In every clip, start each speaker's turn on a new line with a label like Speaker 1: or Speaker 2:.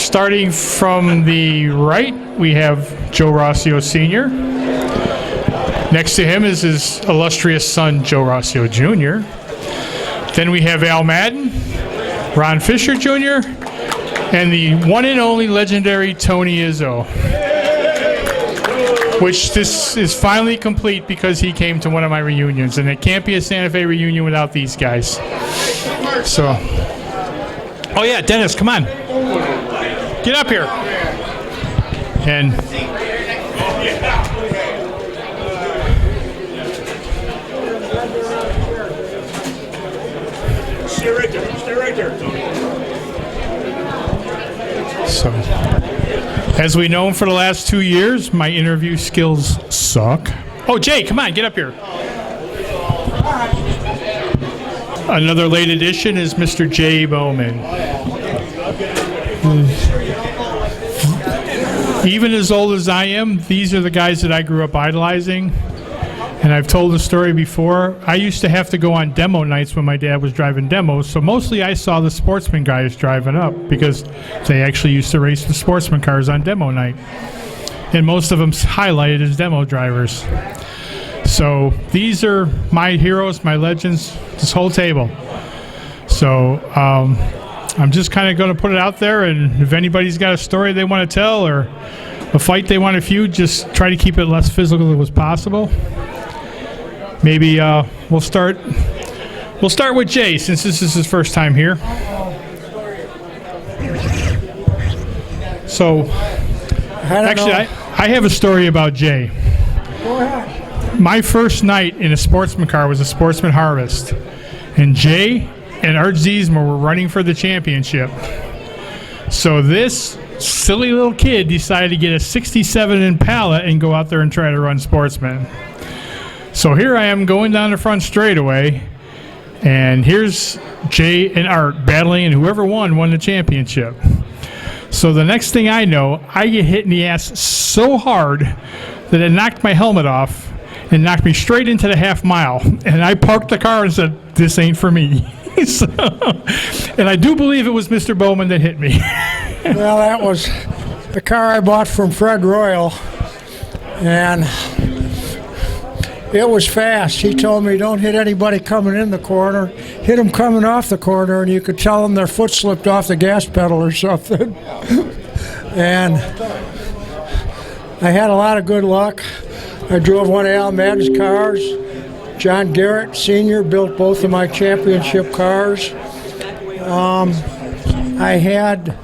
Speaker 1: Starting from the right, we have Joe Rossio Sr. Next to him is his illustrious son, Joe Rossio Jr. Then we have Al Madden, Ron Fisher Jr., and the one and only legendary Tony Izzo, which this is finally complete because he came to one of my reunions, and it can't be a Santa Fe reunion without these guys. So, oh yeah, Dennis, come on. Get up here. And
Speaker 2: stay right there, Tony.
Speaker 1: So, as we know for the last 2 years, my interview skills suck. Oh, Jay, come on, get up here. Another late addition is Mr. Jay Bowman. Even as old as I am, these are the guys that I grew up idolizing. And I've told the story before. I used to have to go on demo nights when my dad was driving demos, so mostly I saw the sportsman guys driving up because they actually used to race the sportsman cars on demo night. And most of them highlighted as demo drivers. So these are my heroes, my legends, this whole table. So I'm just kind of going to put it out there, and if anybody's got a story they want to tell or a fight they want to feud, just try to keep it less physical as possible. Maybe we'll start with Jay, since this is his first time here. So, actually, I have a story about Jay.
Speaker 3: Go ahead.
Speaker 1: My first night in a sportsman car was a Sportsman Harvest, and Jay and Art Ziesmer were running for the championship. So this silly little kid decided to get a 67 Impala and go out there and try to run Sportsman. So here I am going down the front straightaway, and here's Jay and Art battling, and whoever won the championship. So the next thing I know, I get hit in the ass so hard that it knocked my helmet off and knocked me straight into the half mile. And I parked the car and said, "This ain't for me." So, and I do believe it was Mr. Bowman that hit me.
Speaker 3: Well, that was the car I bought from Fred Royal, and it was fast. He told me, don't hit anybody coming in the corner. Hit them coming off the corner, and you could tell them their foot slipped off the gas pedal or something. And I had a lot of good luck. I drove one of Al Madden's cars. John Garrett Sr. built both of my championship cars. I had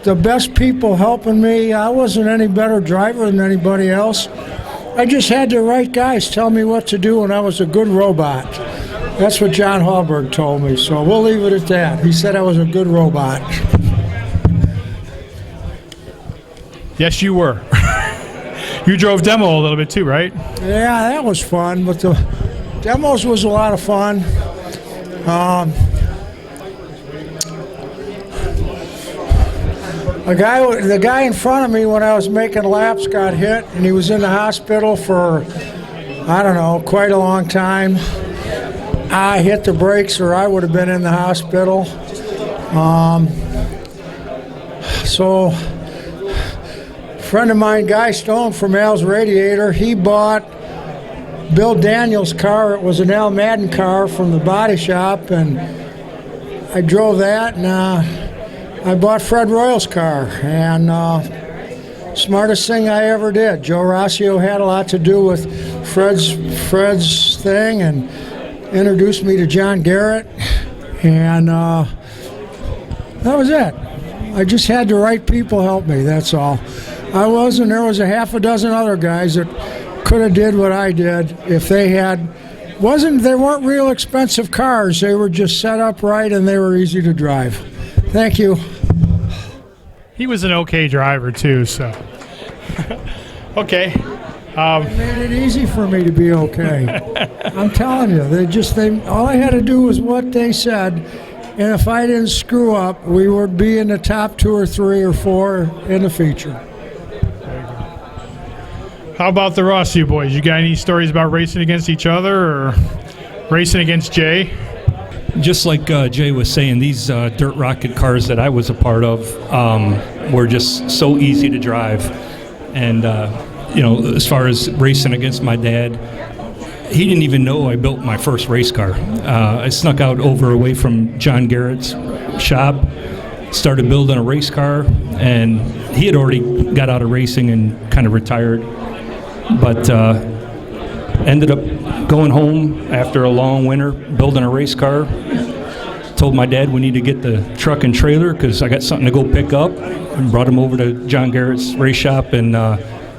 Speaker 3: the best people helping me. I wasn't any better driver than anybody else. I just had the right guys tell me what to do, and I was a good robot. That's what John Hallberg told me, so we'll leave it at that. He said I was a good robot.
Speaker 1: Yes, you were. You drove demo a little bit too, right?
Speaker 3: Yeah, that was fun, but the demos was a lot of fun. The guy in front of me when I was making laps got hit, and he was in the hospital for, I don't know, quite a long time. I hit the brakes or I would have been in the hospital. So a friend of mine, Guy Stone from Al's Radiator, he bought Bill Daniels' car. It was an Al Madden car from the body shop, and I drove that, and I bought Fred Royal's car, and smartest thing I ever did. Joe Rossio had a lot to do with Fred's thing and introduced me to John Garrett, and that was it. I just had the right people help me, that's all. There was a half a dozen other guys that could have did what I did if they weren't real expensive cars. They were just set up right and they were easy to drive. Thank you.
Speaker 1: He was an okay driver too, so. Okay.
Speaker 3: It made it easy for me to be okay. I'm telling you, all I had to do was what they said, and if I didn't screw up, we would be in the top 2 or 3 or 4 in the feature.
Speaker 1: How about the Rossio boys? You got any stories about racing against each other or racing against Jay?
Speaker 4: Just like Jay was saying, these dirt rocket cars that I was a part of were just so easy to drive. And, as far as racing against my dad, he didn't even know I built my first race car. I snuck out away from John Garrett's shop, started building a race car, and he had already got out of racing and kind of retired. But ended up going home after a long winter, building a race car. Told my dad we need to get the truck and trailer because I got something to go pick up, and brought him over to John Garrett's race shop, and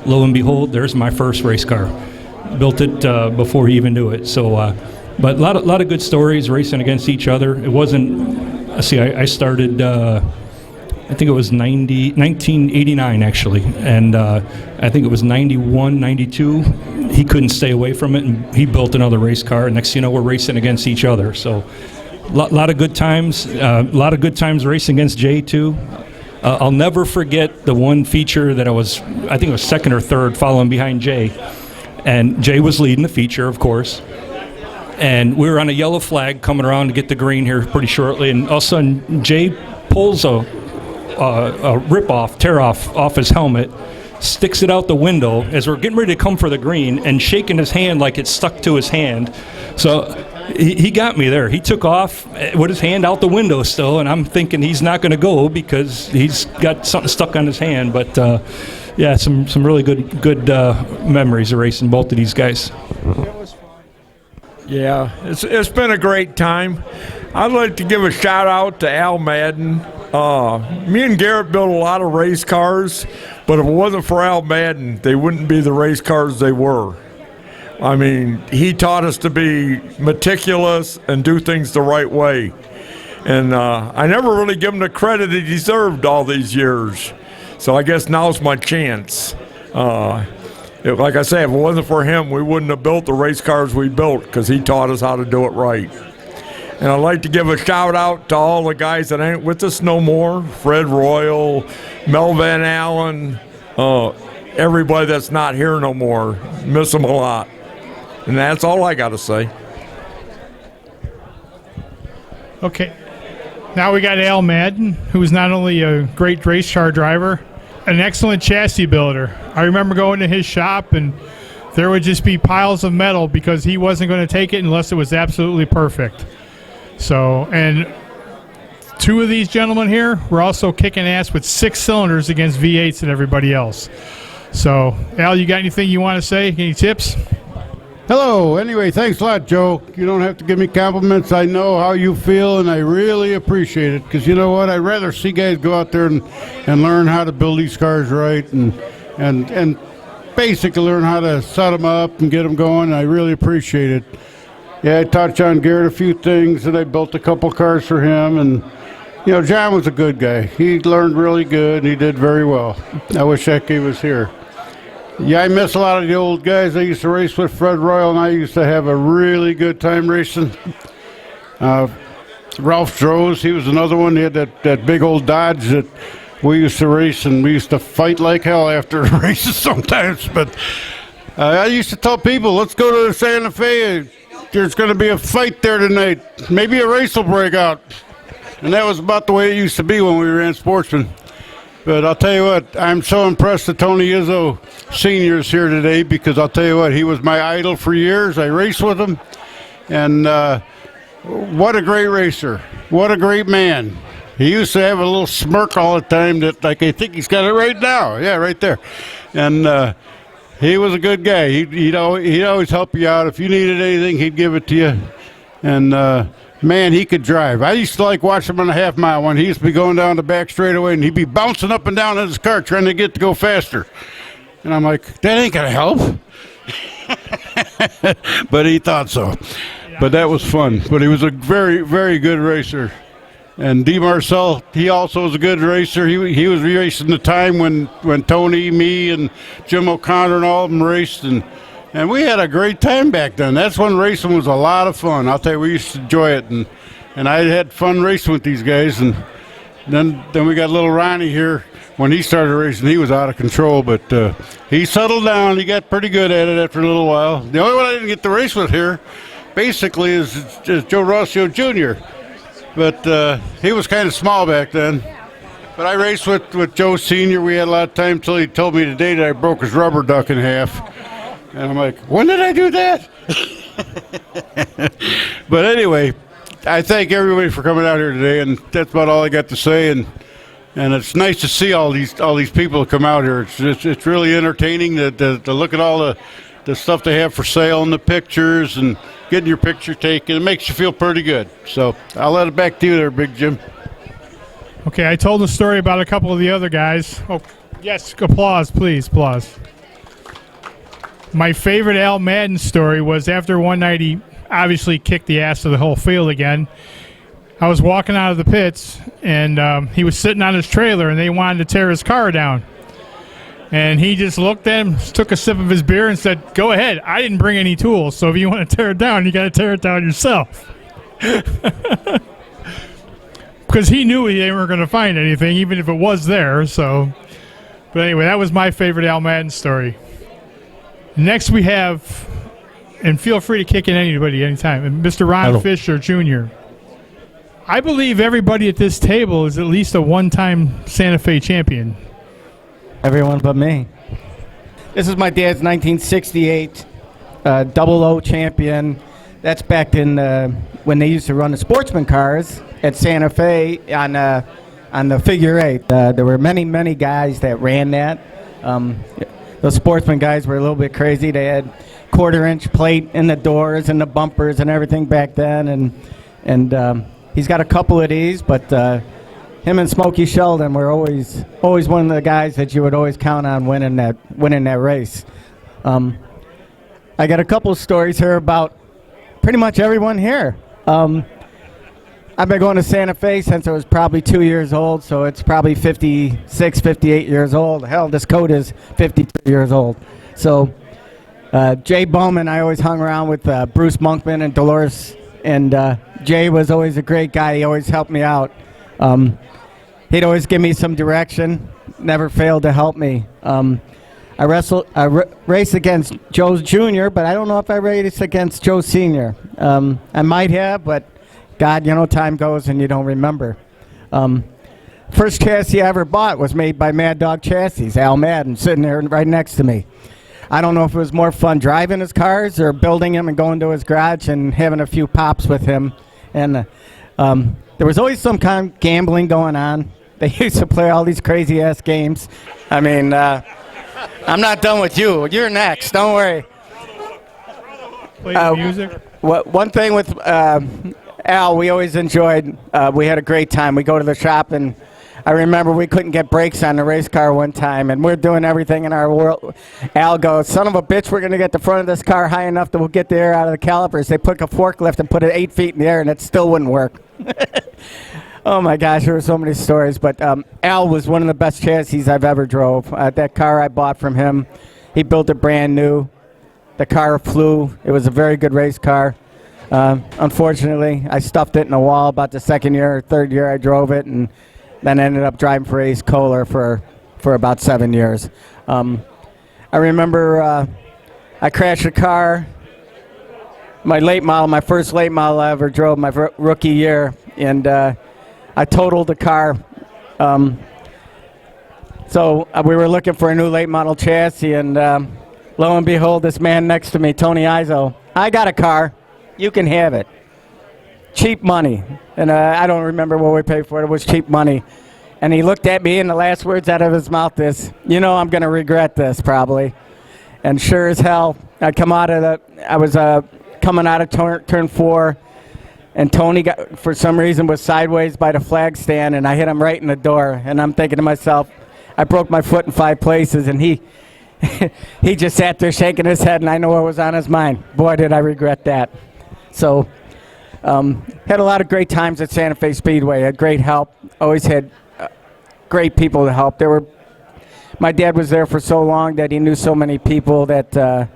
Speaker 4: lo and behold, there's my first race car. Built it before he even knew it. So, but a lot of good stories racing against each other. It wasn't. I started. I think it was 1989 actually, and I think it was 91, 92. He couldn't stay away from it, and he built another race car. And next thing you know, we're racing against each other. So, lot of good times. A lot of good times racing against Jay too. I'll never forget the one feature that I think it was second or third, following behind Jay. And Jay was leading the feature, of course. And we were on a yellow flag coming around to get the green here pretty shortly. And all of a sudden, Jay pulls a tear off his helmet, sticks it out the window as we're getting ready to come for the green, and shaking his hand like it stuck to his hand. So he got me there. He took off with his hand out the window still, and I'm thinking he's not going to go because he's got something stuck on his hand. But yeah, some really good memories of racing both of these guys.
Speaker 5: Yeah, it's been a great time. I'd like to give a shout out to Al Madden. Me and Garrett built a lot of race cars, but if it wasn't for Al Madden, they wouldn't be the race cars they were. I mean, he taught us to be meticulous and do things the right way. And I never really give him the credit he deserved all these years. So I guess now's my chance. Like I say, if it wasn't for him, we wouldn't have built the race cars we built because he taught us how to do it right. And I'd like to give a shout out to all the guys that ain't with us no more. Fred Royal, Mel Van Allen, everybody that's not here no more. Miss them a lot. And that's all I got to say.
Speaker 1: Okay. Now we got Al Madden, who is not only a great race car driver, an excellent chassis builder. I remember going to his shop, and there would just be piles of metal because he wasn't going to take it unless it was absolutely perfect. So, and two of these gentlemen here were also kicking ass with 6 cylinders against V8s and everybody else. So, Al, you got anything you want to say? Any tips?
Speaker 6: Hello. Anyway, thanks a lot, Joe. You don't have to give me compliments. I know how you feel, and I really appreciate it. Because you know what? I'd rather see guys go out there and learn how to build these cars right and basically learn how to set them up and get them going. I really appreciate it. Yeah, I taught John Garrett a few things, and I built a couple cars for him. And, you know, John was a good guy. He learned really good, and he did very well. I wish Eke was here. Yeah, I miss a lot of the old guys I used to race with. Fred Royal and I used to have a really good time racing. Ralph Droz, he was another one. He had that big old Dodge that we used to race, and we used to fight like hell after races sometimes. But I used to tell people, let's go to Santa Fe. There's going to be a fight there tonight. Maybe a race will break out. And that was about the way it used to be when we ran Sportsman. But I'll tell you what, I'm so impressed that Tony Izzo Sr. is here today because I'll tell you what, he was my idol for years. I raced with him. And what a great racer. What a great man. He used to have a little smirk all the time that, like, I think he's got it right now. Yeah, right there. And he was a good guy. He'd always help you out. If you needed anything, he'd give it to you. And, man, he could drive. I used to like watch him on a half-mile one. He used to be going down the back straightaway, and he'd be bouncing up and down in his car trying to get to go faster. And I'm like, that ain't going to help. But he thought so. But that was fun. But he was a very, very good racer. And D. Marcel, he also was a good racer. He was racing the time when Tony, me, and Jim O'Connor and all of them raced. And we had a great time back then. That's when racing was a lot of fun. I'll tell you, we used to enjoy it. And I had fun racing with these guys. And then we got little Ronnie here. When he started racing, he was out of control. But he settled down. He got pretty good at it after a little while. The only one I didn't get to race with here basically as Joe Rossio Jr., but he was kind of small back then. But I raced with Joe Sr. We had a lot of time until he told me today that I broke his rubber duck in half. And I'm like, when did I do that? But anyway, I thank everybody for coming out here today, and that's about all I got to say. And it's nice to see all these people come out here. It's really entertaining to look at all the stuff they have for sale and the pictures and getting your picture taken. It makes you feel pretty good. So I'll let it back to you there, Big Jim.
Speaker 1: Okay, I told a story about a couple of the other guys. Oh, yes, applause, please, applause. My favorite Al Madden story was after one night he obviously kicked the ass of the whole field again. I was walking out of the pits, and he was sitting on his trailer, and they wanted to tear his car down. And he just looked at him, took a sip of his beer, and said, "Go ahead. I didn't bring any tools, so if you want to tear it down, you got to tear it down yourself." Because he knew they weren't going to find anything, even if it was there. So, but anyway, that was my favorite Al Madden story. Next we have, and feel free to kick in anybody anytime, Mr. Ron Fisher Jr. I believe everybody at this table is at least a one-time Santa Fe champion.
Speaker 7: Everyone but me. This is my dad's 1968 double O champion. That's back in when they used to run the sportsman cars at Santa Fe on the figure eight. There were many guys that ran that. The sportsman guys were a little bit crazy. They had quarter-inch plate in the doors and the bumpers and everything back then. And he's got a couple of these, but him and Smokey Sheldon were always one of the guys that you would always count on winning that race. I got a couple of stories here about pretty much everyone here. I've been going to Santa Fe since I was probably 2 years old, so it's probably 56, 58 years old. Hell, this coat is 53 years old. So Jay Bowman, I always hung around with Bruce Monkman and Dolores, and Jay was always a great guy. He always helped me out. He'd always give me some direction, never failed to help me. I raced against Joe Jr., but I don't know if I raced against Joe Sr. I might have, but God, time goes and you don't remember. First chassis I ever bought was made by Mad Dog Chassis, Al Madden, sitting there right next to me. I don't know if it was more fun driving his cars or building him and going to his garage and having a few pops with him. And there was always some kind of gambling going on. They used to play all these crazy-ass games. I mean, I'm not done with you. You're next. Don't worry.
Speaker 1: Play the music.
Speaker 7: One thing with Al, we always enjoyed, we had a great time. We go to the shop, and I remember we couldn't get brakes on the race car one time, and we're doing everything in our world. Al goes, "Son of a bitch, we're going to get the front of this car high enough that we'll get the air out of the calipers." They put a forklift and put it 8 feet in the air, and it still wouldn't work. Oh, my gosh, there were so many stories. But Al was one of the best chassis I've ever drove. That car I bought from him, he built it brand new. The car flew. It was a very good race car. Unfortunately, I stuffed it in a wall about the second year or third year I drove it, and then ended up driving for Ace Kohler for about 7 years. I remember I crashed a car, my first late model I ever drove, my rookie year, and I totaled the car. So we were looking for a new late model chassis, and lo and behold, this man next to me, Tony Izzo, "I got a car. You can have it. Cheap money." And I don't remember what we paid for it. It was cheap money. And he looked at me, and the last words out of his mouth is, "I'm going to regret this probably." And sure as hell, I was coming out of turn 4, and Tony, for some reason, was sideways by the flag stand, and I hit him right in the door. And I'm thinking to myself, I broke my foot in 5 places, and he just sat there shaking his head, and I know what was on his mind. Boy, did I regret that. So had a lot of great times at Santa Fe Speedway. Had great help. Always had great people to help. My dad was there for so long that he knew so many people that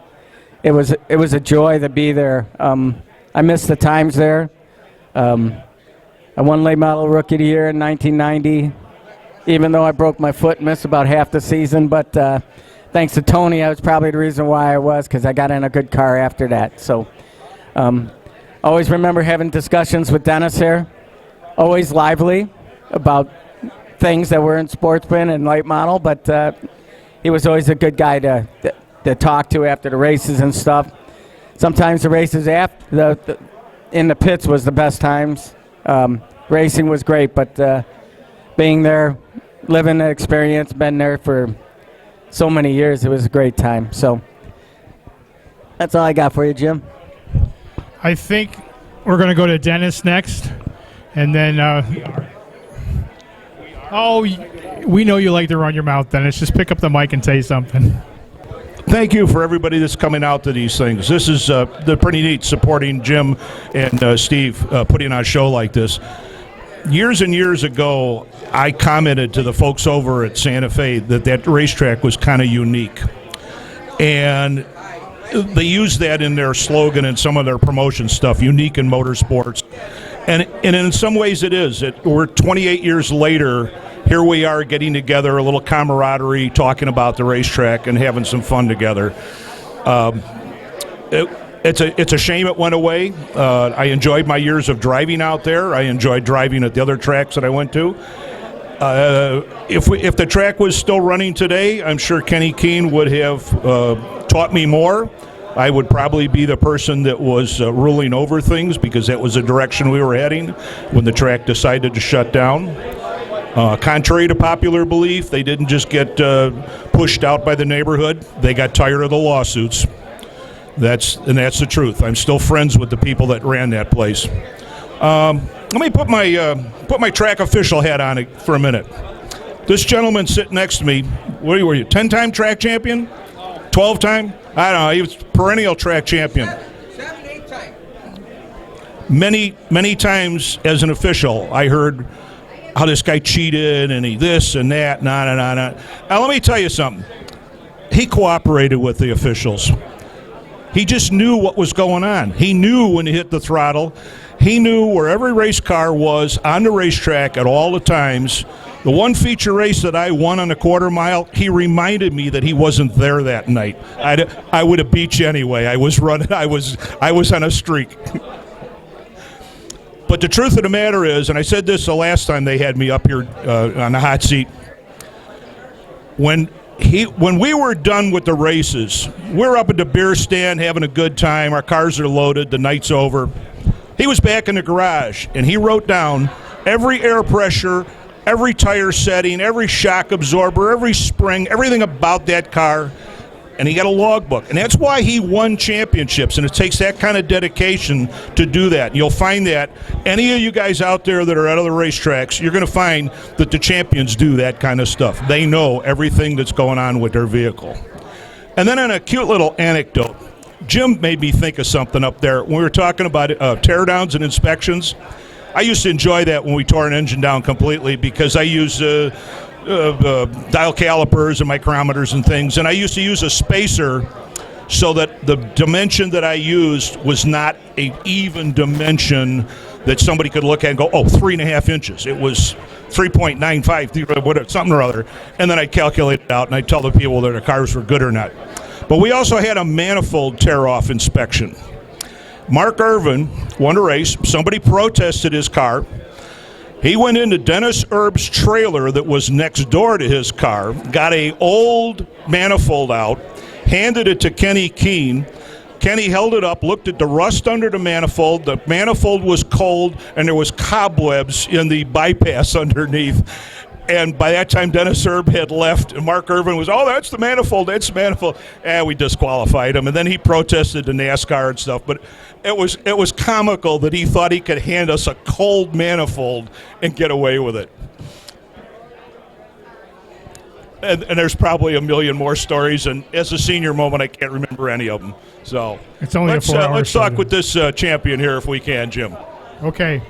Speaker 7: it was a joy to be there. I miss the times there. I won late model rookie of the year in 1990, even though I broke my foot and missed about half the season. But thanks to Tony, I was probably the reason why I was, because I got in a good car after that. So Always remember having discussions with Dennis here. Always lively about things that were in sportsman and late model, but he was always a good guy to talk to after the races and stuff. Sometimes the races after in the pits was the best times. Racing was great, but being there, living the experience, been there for so many years, it was a great time. So that's all I got for you, Jim.
Speaker 1: I think we're going to go to Dennis next, and then. Oh, we know you like to run your mouth, Dennis. Just pick up the mic and say something.
Speaker 2: Thank you for everybody that's coming out to these things. This is they're pretty neat, supporting Jim and Steve putting on a show like this. Years and years ago, I commented to the folks over at Santa Fe that racetrack was kind of unique. And they use that in their slogan and some of their promotion stuff, unique in motorsports. And in some ways it is. We're 28 years later, here we are getting together, a little camaraderie, talking about the racetrack and having some fun together. It's a shame it went away. I enjoyed my years of driving out there. I enjoyed driving at the other tracks that I went to. If the track was still running today, I'm sure Kenny Keene would have taught me more. I would probably be the person that was ruling over things, because that was the direction we were heading when the track decided to shut down. Contrary to popular belief, they didn't just get pushed out by the neighborhood. They got tired of the lawsuits. That's the truth. I'm still friends with the people that ran that place. Let me put my track official hat on it for a minute. This gentleman sitting next to me, what were you, 10-time track champion? 12-time? I don't know. He was perennial track champion.
Speaker 8: 7, 8 times.
Speaker 2: Many times as an official, I heard how this guy cheated and he this and that. Nah. Now, let me tell you something. He cooperated with the officials. He just knew what was going on. He knew when he hit the throttle. He knew where every race car was on the racetrack at all the times. The one feature race that I won on a quarter mile, he reminded me that he wasn't there that night. I would have beat you anyway. I was running. I was on a streak. But the truth of the matter is, and I said this the last time they had me up here on the hot seat, when we were done with the races, we're up at the beer stand having a good time. Our cars are loaded. The night's over. He was back in the garage, and he wrote down every air pressure, every tire setting, every shock absorber, every spring, everything about that car, and he got a logbook. And that's why he won championships, and it takes that kind of dedication to do that. And you'll find that any of you guys out there that are at other racetracks, you're going to find that the champions do that kind of stuff. They know everything that's going on with their vehicle. And then on a cute little anecdote, Jim made me think of something up there. When we were talking about teardowns and inspections, I used to enjoy that when we tore an engine down completely, because I use dial calipers and micrometers and things, and I used to use a spacer so that the dimension that I used was not an even dimension that somebody could look at and go, oh, 3.5 inches. It was 3.95, something or other. And then I'd calculate it out, and I'd tell the people that the cars were good or not. But we also had a manifold tear-off inspection. Mark Irvin won a race. Somebody protested his car. He went into Dennis Erb's trailer that was next door to his car, got an old manifold out, handed it to Kenny Keene. Kenny held it up, looked at the rust under the manifold. The manifold was cold, and there was cobwebs in the bypass underneath. And by that time, Dennis Erb had left, and Mark Irvin was, oh, that's the manifold, that's the manifold. And we disqualified him. And then he protested to NASCAR and stuff. But it was comical that he thought he could hand us a cold manifold and get away with it. And there's probably a million more stories. And as a senior moment, I can't remember any of them. So
Speaker 1: It's only a 4-hour
Speaker 2: let's
Speaker 1: show.
Speaker 2: talk with this champion here if we can, Jim.
Speaker 1: Okay.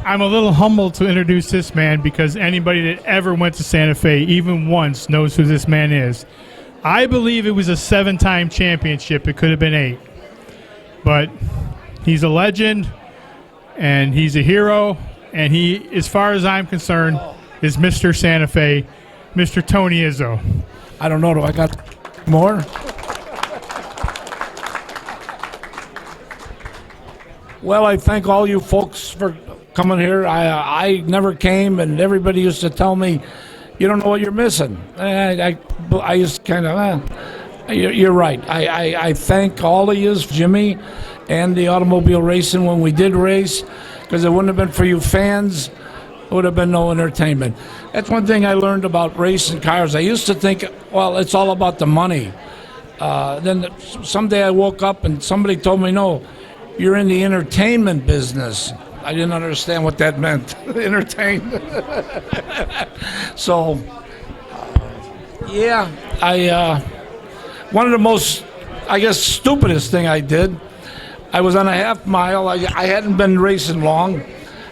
Speaker 1: I'm a little humbled to introduce this man, because anybody that ever went to Santa Fe, even once, knows who this man is. I believe it was a 7-time championship. It could have been 8. But he's a legend, and he's a hero, and he, as far as I'm concerned, is Mr. Santa Fe, Mr. Tony Izzo.
Speaker 9: I don't know. Do I got more? Well, I thank all you folks for coming here. I never came, and everybody used to tell me, "You don't know what you're missing." I just kind of, you're right. I thank all of you, Jimmy, and the automobile racing when we did race, because it wouldn't have been for you fans, it would have been no entertainment. That's one thing I learned about racing cars. I used to think, well, it's all about the money. Then someday I woke up and somebody told me, no, you're in the entertainment business. I didn't understand what that meant, entertain. So, yeah, one of the most, I guess, stupidest thing I did, I was on a half mile. I hadn't been racing long.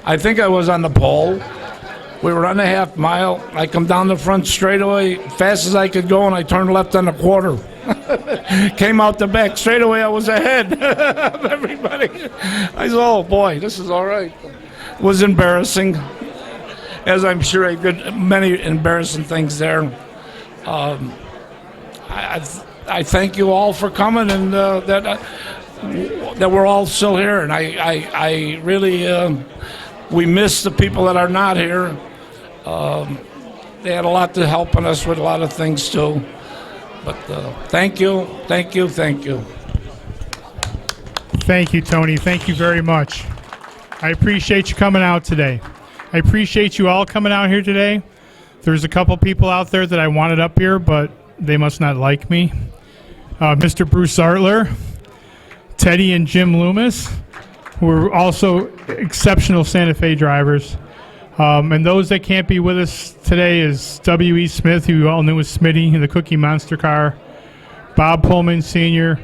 Speaker 9: I think I was on the pole. We were on a half mile. I come down the front straightaway fast as I could go, and I turned left on the quarter. Came out the back straightaway. I was ahead of everybody. I said, "Oh boy, this is all right." It was embarrassing, as I'm sure I did many embarrassing things there. I thank you all for coming, and that we're all still here. And I really we miss the people that are not here. They had a lot to helping us with a lot of things too. But thank you, thank you, thank you.
Speaker 1: Thank you, Tony. Thank you very much. I appreciate you coming out today. I appreciate you all coming out here today. There's a couple people out there that I wanted up here, but they must not like me. Mr. Bruce Artler, Teddy and Jim Loomis, who are also exceptional Santa Fe drivers. And those that can't be with us today is W.E. Smith, who you all knew as Smitty in the Cookie Monster car, Bob Pullman Sr.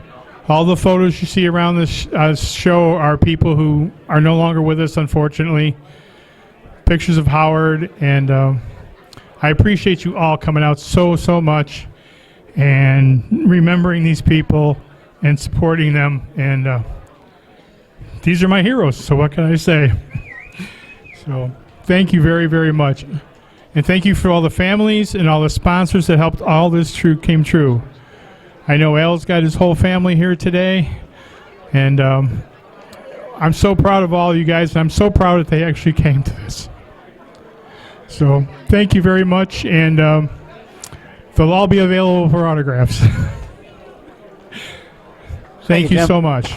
Speaker 1: All the photos you see around this show are people who are no longer with us, unfortunately. Pictures of Howard, and I appreciate you all coming out so much and remembering these people and supporting them. And these are my heroes, so what can I say? So thank you very, very much. And thank you for all the families and all the sponsors that helped all this came true. I know Al's got his whole family here today. And I'm so proud of all you guys. And I'm so proud that they actually came to this. So thank you very much. And they'll all be available for autographs. Thank you
Speaker 7: Jim.
Speaker 1: so much.